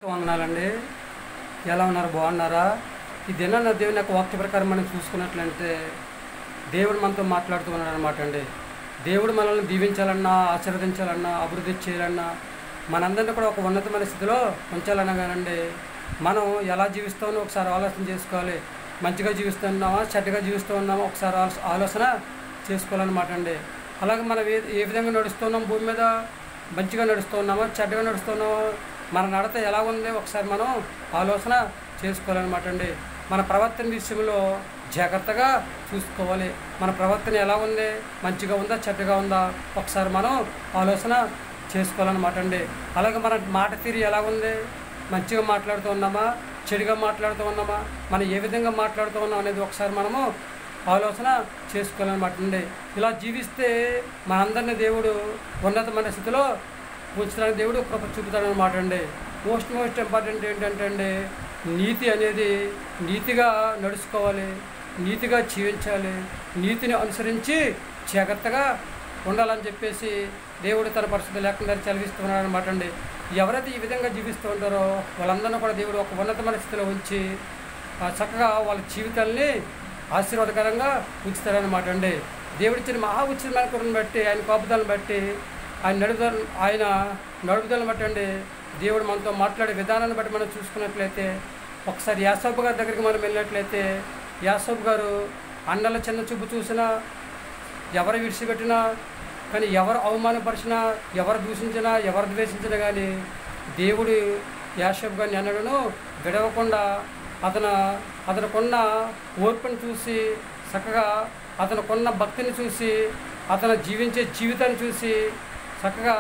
వందనాలండి. ఎలా ఉన్నారు? బాగున్నారా? ఈ దినాన్న దేవుని యొక్క వాక్య ప్రకారం మనం చూసుకున్నట్లయితే దేవుడు మనతో మాట్లాడుతూ ఉన్నాడు అనమాట అండి. దేవుడు మనల్ని దీవించాలన్నా, ఆశీర్వదించాలన్నా, అభివృద్ధి చేయాలన్నా, మనందరినీ కూడా ఒక ఉన్నతమైన స్థితిలో ఉంచాలన్నా కానండి, మనం ఎలా జీవిస్తామో ఒకసారి ఆలోచన చేసుకోవాలి. మంచిగా జీవిస్తున్నామా, చెడ్డగా జీవిస్తూ ఉన్నామా ఒకసారి ఆలోచన చేసుకోవాలన్నమాట అండి. అలాగే మనం ఏ విధంగా నడుస్తున్నాం, భూమి మీద మంచిగా నడుస్తూ ఉన్నామా, చెడ్డగా నడుస్తున్నామా, మన నడత ఎలా ఉంది ఒకసారి మనం ఆలోచన చేసుకోవాలన్నమాట అండి. మన ప్రవర్తన విషయంలో జాగ్రత్తగా చూసుకోవాలి. మన ప్రవర్తన ఎలా ఉంది, మంచిగా ఉందా, చెడ్డగా ఉందా ఒకసారి మనం ఆలోచన చేసుకోవాలన్నమాట అండి. అలాగే మన మాట తీరు ఎలా ఉంది, మంచిగా మాట్లాడుతూ ఉన్నామా, చెడుగా మాట్లాడుతూ ఉన్నామా, మనం ఏ విధంగా మాట్లాడుతూ ఉన్నాం అనేది ఒకసారి మనము ఆలోచన చేసుకోవాలన్నమాట అండి. ఇలా జీవిస్తే మనందరినీ దేవుడు ఉన్నతమైన స్థితిలో ఉంచడానికి దేవుడు కృప చూపుతాడనమాట అండి. మోస్ట్ ఇంపార్టెంట్ ఏంటంటే అండి, నీతి అనేది నీతిగా నడుచుకోవాలి, నీతిగా జీవించాలి, నీతిని అనుసరించి జాగ్రత్తగా ఉండాలని చెప్పేసి దేవుడు తన పరిస్థితి లేకుండా చదివిస్తున్నాడు అనమాట అండి. ఎవరైతే ఈ విధంగా జీవిస్తూ ఉంటారో వాళ్ళందరినీ కూడా దేవుడు ఒక ఉన్నతమైన స్థితిలో ఉంచి చక్కగా వాళ్ళ జీవితాల్ని ఆశీర్వాదకరంగా ఉంచుతారనమాట అండి. దేవుడిచ్చిన మహా ఉచితమైన కృపను బట్టి, ఆయన కాపుదలను బట్టి, ఆయన నడుపుదలను బట్టి అండి దేవుడు మనతో మాట్లాడే విధానాన్ని బట్టి మనం చూసుకున్నట్లయితే, ఒకసారి యాసోబు గారి దగ్గరికి మనం వెళ్ళినట్లయితే, యాసోబు గారు అన్నల చిన్న చూపు చూసినా, ఎవరు విడిచిపెట్టినా, కానీ ఎవరు అవమానపరిచినా, ఎవరు దూషించినా, ఎవరు ద్వేషించినా కానీ దేవుడు యాసోబు గారిని అన్నడను విడవకుండా అతనుకున్న ఓర్పును చూసి, చక్కగా అతనుకున్న భక్తిని చూసి, అతను జీవించే జీవితాన్ని చూసి చక్కగా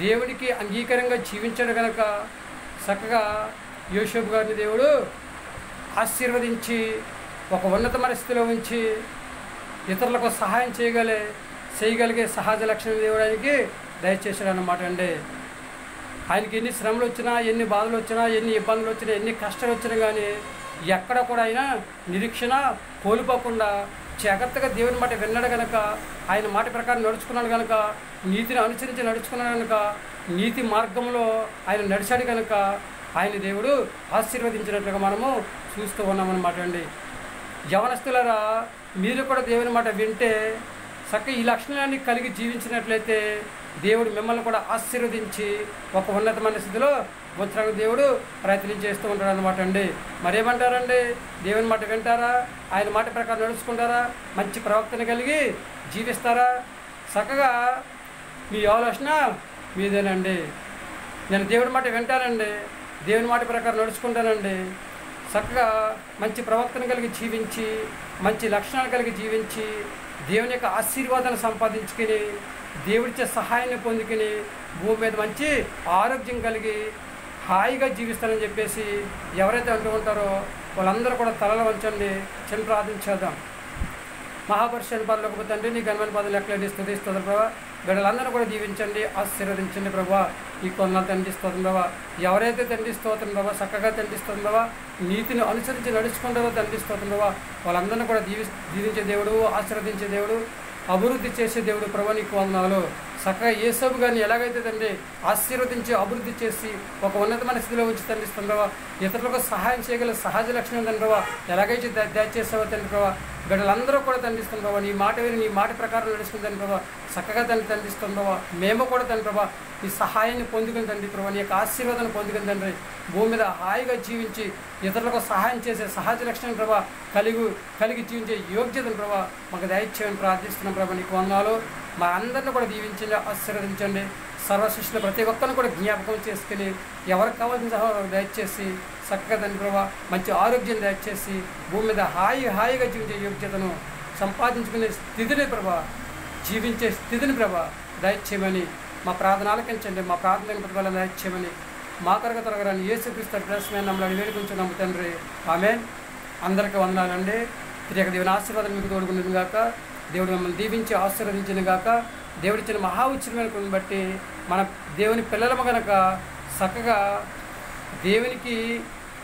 దేవుడికి అంగీకారంగా జీవించాడు కనుక చక్కగా యోసేపు గారిని దేవుడు ఆశీర్వదించి ఒక ఉన్నతమైన స్థితిలో ఉంచి ఇతరులకు సహాయం చేయగలిగే సహజ లక్షణం దేవుడు ఆయనకి దయచేశాడు అన్నమాట అండి. ఆయనకి ఎన్ని శ్రమలు వచ్చినా, ఎన్ని బాధలు వచ్చినా, ఎన్ని ఇబ్బందులు వచ్చినా, ఎన్ని కష్టాలు వచ్చినా కానీ ఎక్కడ కూడా ఆయన నిరీక్షణ కోల్పోకుండా జాగ్రత్తగా దేవుని మాట విన్నాడు కనుక, ఆయన మాట ప్రకారం నడుచుకున్నాడు కనుక, నీతిని అనుసరించి నడుచుకున్నాడు కనుక, నీతి మార్గంలో ఆయన నడిచాడు కనుక ఆయన దేవుడు ఆశీర్వదించినట్లుగా మనము చూస్తూ ఉన్నామన్నమాట అండి. యవనస్తులారా, మీరు కూడా దేవుని మాట వింటే చక్కగా ఈ లక్షణాన్ని కలిగి జీవించినట్లయితే దేవుడు మిమ్మల్ని కూడా ఆశీర్వదించి ఒక ఉన్నతమైన స్థితిలో ఉంచడానికి దేవుడు ప్రయత్నం చేస్తూ ఉంటాడు అన్నమాట అండి. మరేమంటారండి? దేవుని మాట వింటారా? ఆయన మాట ప్రకారం నడుచుకుంటారా? మంచి ప్రవర్తన కలిగి జీవిస్తారా? చక్కగా మీ ఆలోచన మీదేనండి. నేను దేవుని మాట వింటానండి, దేవుని మాట ప్రకారం నడుచుకుంటానండి, చక్కగా మంచి ప్రవర్తన కలిగి జీవించి, మంచి లక్షణాలు కలిగి జీవించి, దేవుని యొక్క ఆశీర్వాదాన్ని సంపాదించుకుని, దేవుడిచ్చే సహాయాన్ని పొందుకుని, భూమి మీద మంచి ఆరోగ్యం కలిగి హాయిగా జీవిస్తానని చెప్పేసి ఎవరైతే అంటూ ఉంటారో వాళ్ళందరూ కూడా తలలు వంచండి, చిన్న ప్రార్థించేద్దాం. మహాపరిషణ పనులకు తండ్రి, నీ ఘనమైన పదవులు ఎక్కలేని స్తుతిస్తుంది ప్రభా. బిడ్డలందరూ కూడా దీవించండి, ఆశీర్వదించండి ప్రభా. ఈ కొన్నాళ్ళు తండ్రిస్తుంది ప్రభా. ఎవరైతే తండ్రిస్తోతుంది ప్రభా, చక్కగా తండ్రిస్తుంది ప్రభా, నీతిని అనుసరించి నడుచుకుంటారో తండ్రిస్తుంది ప్రభా, వాళ్ళందరినీ కూడా దీవించే దేవుడు, ఆశీర్వదించే దేవుడు, అభివృద్ధి చేసే దేవుడు ప్రభా. నీకు వందనాలు. చక్కగా యేసోబు గారిని ఎలాగైతే తండ్రి ఆశీర్వదించి అభివృద్ధి చేసి ఒక ఉన్నతమైన స్థితిలో ఉంచి తండ్రిస్తుంది ప్రభా, ఇతరులకు సహాయం చేయగల సహజ లక్షణం తండ్రి ప్రభా, ఎలాగైతే దయచేసావో తండ్రి ప్రభా, బిడ్డలందరూ కూడా తండ్రిస్తుంది ప్రభా. నీ మాట విని నీ మాట ప్రకారం నడుస్తుంది తండ్రి ప్రభా, చక్కగా తండ్రిస్తుంది ప్రభా. మేము కూడా తండ్రి ప్రభా నీ సహాయాన్ని పొందుకుని తండ్రి ప్రభా, నీ యొక్క ఆశీర్వాదాన్ని పొందుకుని తండ్రి భూమి మీద హాయిగా జీవించి ఇతరులకు సహాయం చేసే సహజ లక్షణం ప్రభా కలిగి జీవించే యోగ్యతను ప్రభా మాకు దయచేయమని ప్రార్థిస్తున్నాం ప్రభా. నీకు వందనాలు. మా అందరిని కూడా దీవించండి, ఆశీర్వదించండి. సర్వశిష్యులు ప్రతి ఒక్కరిని కూడా జ్ఞాపకం చేసుకుని ఎవరికి కావాల్సిన సహాయం దయచేసి చక్కగా తండ్రి ప్రభా మంచి ఆరోగ్యం దయచేసి భూమి మీద హాయిగా జీవించే యోగ్యతను సంపాదించుకునే స్థితిని ప్రభా, జీవించే స్థితిని ప్రభా దయచేయమని మా ప్రార్థన ఆలకించండి. మా ప్రార్థన ప్రతిఫలం దయచేయమని మా కొరకు తొలగరాని యేసుక్రీస్తు ప్రశ్న నమ్మల్ని వేడుకుంటున్నాము తండ్రి. ఆమేన్. అందరికీ వందనాలండి. తిరిగి దేవుని ఆశీర్వాదం మీకు తోడుకున్నది గాక, దేవుడు మిమ్మల్ని దీవించి ఆశీర్వదించిన గాక. దేవుడిచ్చిన మహా ఉచితమైన కృపను బట్టి మన దేవుని పిల్లలము కనుక చక్కగా దేవునికి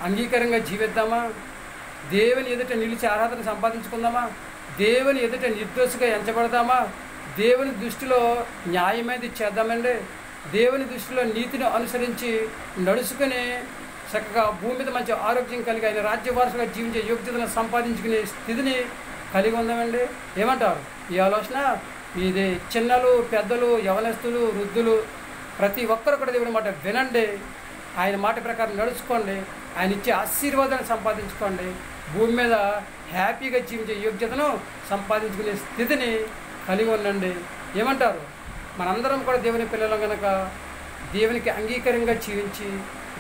అంగీకారంగా జీవిద్దామా, దేవుని ఎదుట నిలిచి ఆరాధన సంపాదించుకుందామా, దేవుని ఎదుట నిర్దోషిగా ఎంచబడదామా, దేవుని దృష్టిలో న్యాయమైనది చేద్దామండి. దేవుని దృష్టిలో నీతిని అనుసరించి నడుచుకుని చక్కగా భూమి మీద మంచి ఆరోగ్యం కలిగి ఆయన రాజ్యవారసుగా జీవించే యోగ్యతను సంపాదించుకునే స్థితిని కలిగి ఉందామండి. ఏమంటారు? ఈ ఆలోచన ఇది చిన్నలు, పెద్దలు, యవనస్తులు, వృద్ధులు ప్రతి ఒక్కరు కూడా దేవుని మాట వినండి, ఆయన మాట ప్రకారం నడుచుకోండి, ఆయన ఇచ్చే ఆశీర్వాదాన్ని సంపాదించుకోండి, భూమి మీద హ్యాపీగా జీవించే యోగ్యతను సంపాదించుకునే స్థితిని కలిగి ఉండండి. ఏమంటారు? మనందరం కూడా దేవుని పిల్లలు కనుక దేవునికి అంగీకారంగా జీవించి,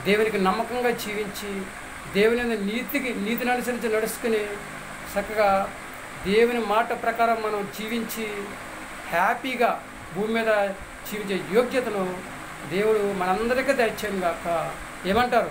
దేవునికి నమ్మకంగా జీవించి, దేవుని నీతిని అనుసరించి నడుచుకుని చక్కగా దేవుని మాట ప్రకారం మనం జీవించి హ్యాపీగా భూమి మీద జీవించే యోగ్యతను దేవుడు మనందరికీ దయచేయను గాక. ఏమంటారు?